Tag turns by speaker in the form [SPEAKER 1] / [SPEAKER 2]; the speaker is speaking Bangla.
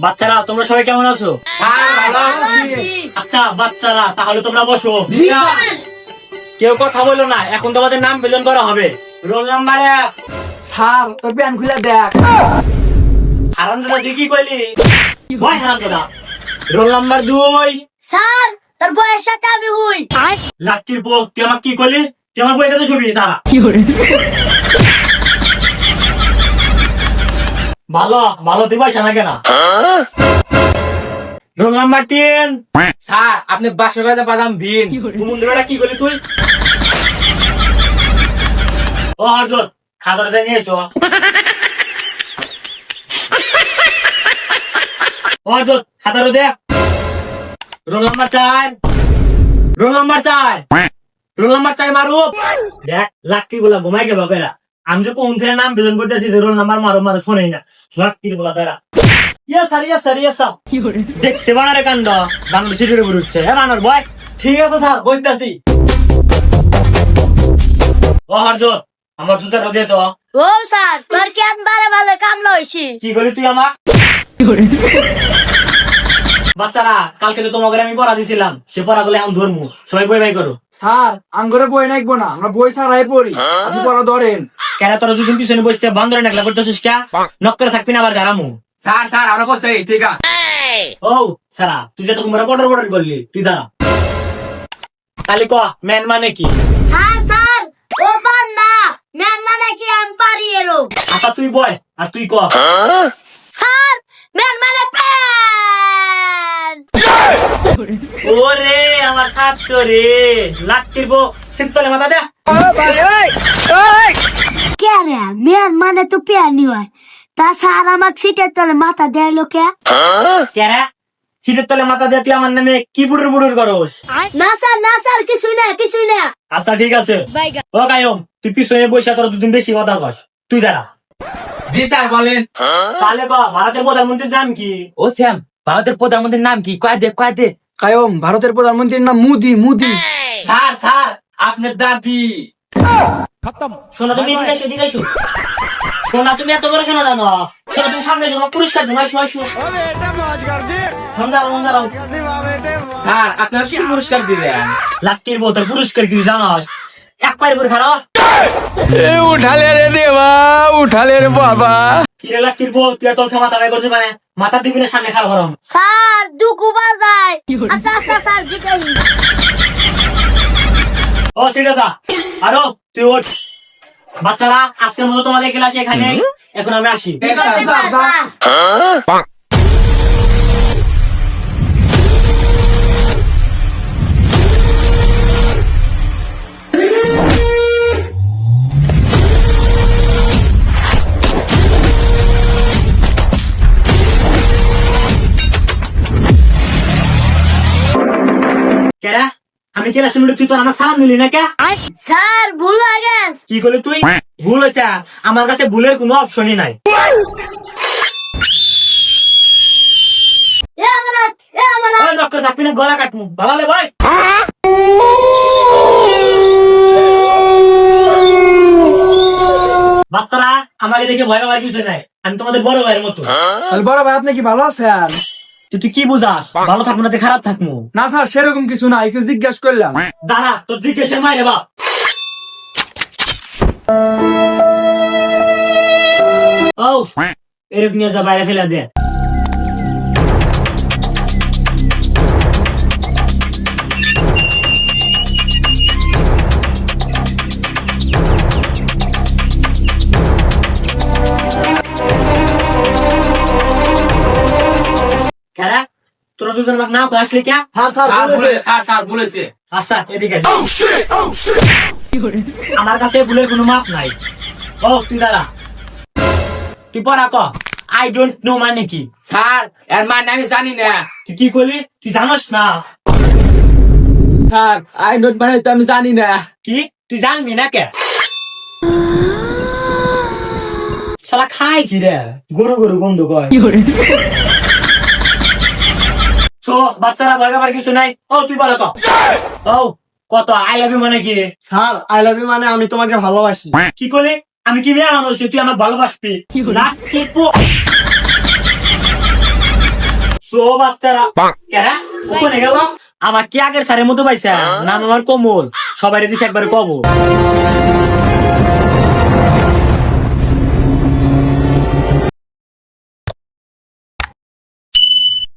[SPEAKER 1] বাচ্চারা তোমরা সবাই কেমন আছো? আচ্ছা বাচ্চারা তাহলে তোমরা বসো। কেউ কথা বলো না, এখন তোমাদের নাম বেজন করা হবে। Roll number 1।
[SPEAKER 2] স্যার তোর প্যান খুলে দেখ।
[SPEAKER 1] হারামজাদা তুই কি কইলি? ওই হারামজাদা। Roll number 2।
[SPEAKER 3] স্যার তোর বয়স সাথে আমি হই।
[SPEAKER 1] লাটকির বউ তুই আমাকে কি কইলি? তুই আমার বউয়ের কাছে শুবি? দাঁড়া। ভালো ভালো তুই বসে না কেন? Roll number 3।
[SPEAKER 2] স্যার আপনি 500 টাকা বাদাম দিন।
[SPEAKER 1] মুন্ডুটা কি করলি তুই? ও হরজত খাদর যাই নিয়ে তো। ও হরজত খাদর দে। Roll number 4। Roll number 4। Roll number 4 মারু। দেখ লাটকি বলা ঘুমাই গে বাপেরা। আমি যে কোন থেকে নাম বেজন করতেছি রোল নাম্বার মারো মারো শোনেই না। লাটকির বলা তারা। ইয়া স্যার দেখ সেবানারে কাণ্ড বাংলা সিটির উপর উঠছে। হ্যাঁ বানর বয়।
[SPEAKER 2] ঠিক আছে স্যার বসতেছি।
[SPEAKER 1] ও হরজত আমার জুতা রোদে তো।
[SPEAKER 3] ও স্যার তোর কেন বারে বারে কামলা হইছি?
[SPEAKER 1] কি করলি তুই আমার? বাচ্চারা কালকে তো তোমাকে আমি পড়া দিছিলাম, সে পড়াগুলো এখন ধরমু। সবাই বই বাই করো।
[SPEAKER 2] স্যার আঙ্গরে বই নাকবো না, আমরা বই ছাড়াই পড়ি। আপনি পড়া ধরেন।
[SPEAKER 1] কেন তোরা দুদিন পিছনে বসতে বান্দরে নাকলা করতেছিস কে? নক করে থাকবি না আবার গারামু।
[SPEAKER 2] স্যার স্যার আমরা বসতে ঠিক আছে।
[SPEAKER 1] ও সারা তুই যে তো কুমড়া পটর পটর করলি, তুই দাঁড়া। তাহলে ক ম্যান মানে কি?
[SPEAKER 3] স্যার ও পান না ম্যান মানে কি আমি পারি এলো।
[SPEAKER 1] আচ্ছা তুই বয় আর তুই ক।
[SPEAKER 3] স্যার ম্যান মানে প্যান।
[SPEAKER 1] ওরে আমার ছাত্র রে লাটকির বউ সিমতলে মাথা দে।
[SPEAKER 3] কে রে ম্যান মানে তো প্যানই হয়। তা স্যার আমাকে সিটের তলে মাথা দেয় লোকে।
[SPEAKER 1] কেরা সিটের তলে মাথা দিয়ে তুই আমার নামে কি বুড়ুর বুড়ুর করস?
[SPEAKER 3] না স্যার কিছুই না।
[SPEAKER 1] আচ্ছা ঠিক আছে। ও কায়ম তুই পিছনে বসে তোর দুদিন বেশি কথা কস, তুই দাঁড়া।
[SPEAKER 2] জি স্যার বলেন।
[SPEAKER 1] তাহলে ক ভারতের প্রধানমন্ত্রীর নাম কি?
[SPEAKER 2] ও স্যাম ভারতের প্রধানমন্ত্রীর নাম কি? কয় দে। কায়ম ভারতের প্রধানমন্ত্রীর নাম মোদি। স্যার আপনার দাদি।
[SPEAKER 1] শোনা তুমি এদিকে এসো। শোনা তুমি এত বড় শোনা জানো? শোনা তুমি সামনে শোনা পুরস্কার দেবো। দাঁড়াও।
[SPEAKER 2] স্যার আপনার কি পুরস্কার দিলেন?
[SPEAKER 1] লাটকির বউ তোর পুরস্কার কি জানাস? এক পায়ের উপর খারাপ।
[SPEAKER 2] উঠালে রে দেবা, উঠালে রে বাবা।
[SPEAKER 1] কিরে লাটকির বউ তুই এত মাথা ব্যয় করছিস মানে? মাথা দিবি না সামনে খারাপ হরম।
[SPEAKER 3] স্যার দুকু বাজায়। আচ্ছা স্যার জিগাই।
[SPEAKER 1] ও সেটা দা আরো তুই ওঠ। বাচ্চারা আজকের মতো তোমাদের ক্লাস এখানে। এখন আমি আসি।
[SPEAKER 3] ঠিক আছে স্যার।
[SPEAKER 1] কেরা আমি ক্লাসে ঢুকছি তোর আমার সালাম দিলি না কে?
[SPEAKER 3] স্যার ভুল হয়ে গেছে।
[SPEAKER 1] কি করলি তুই? ভুল হয়েছে? আমার কাছে ভুলের কোনো অপশনই নাই।
[SPEAKER 3] এ আমার
[SPEAKER 1] ওই নক করে থাকবি না, গলা কাটমু। ভালো ভাই। বাচ্চারা আমাকে দেখে ভয় পাওয়ার কিছু নাই, আমি তোমাদের বড় ভাইয়ের মতো।
[SPEAKER 2] তাহলে বড় ভাই আপনি কি ভালো আছেন?
[SPEAKER 1] তুই কি বুঝাস? ভালো থাকবো না খারাপ থাকবো?
[SPEAKER 2] না স্যার সেরকম কিছু না, একটু জিজ্ঞাসা করলাম।
[SPEAKER 1] দাঁড়া তোর জিজ্ঞেসের মাইরে বাপ। ও এরকম নিয়ে যা বাইরে ফেলে দে। কেরা তোরা দুজন আমাকে নাও আসলি কে?
[SPEAKER 2] স্যার বলেছে।
[SPEAKER 1] আচ্ছা এদিকে আমার কাছে ভুলের কোনো মাপ নাই। ও তুই দাঁড়া, তুই পড়া ক। আই ডোন্ট নো মানে কি?
[SPEAKER 2] স্যার এর মানে আমি জানি না।
[SPEAKER 1] তুই কি করলি? তুই জানোস না?
[SPEAKER 2] স্যার আই নোট মানে তো আমি জানি না।
[SPEAKER 1] কি তুই জানবি না কে? শালা খাই কি রে? গরু গন্ধ কয়। সো বাচ্চারা ভয় পাবার কিছু নাই। ও তুই বলো ক। ও কত আই লাভ ইউ মানে কি?
[SPEAKER 2] স্যার আই লাভ ইউ মানে আমি তোমাকে ভালোবাসি।
[SPEAKER 1] কি করলি? আমি কি মেয়ে মানুষ তুই আমাকে ভালোবাসবি? লাটকির বউ। সো বাচ্চারা কেরা ওখানে গেল আমার কি আগের স্যারের মতো পাইছে নাম আমার কমল সবাই দিছে একবার কবর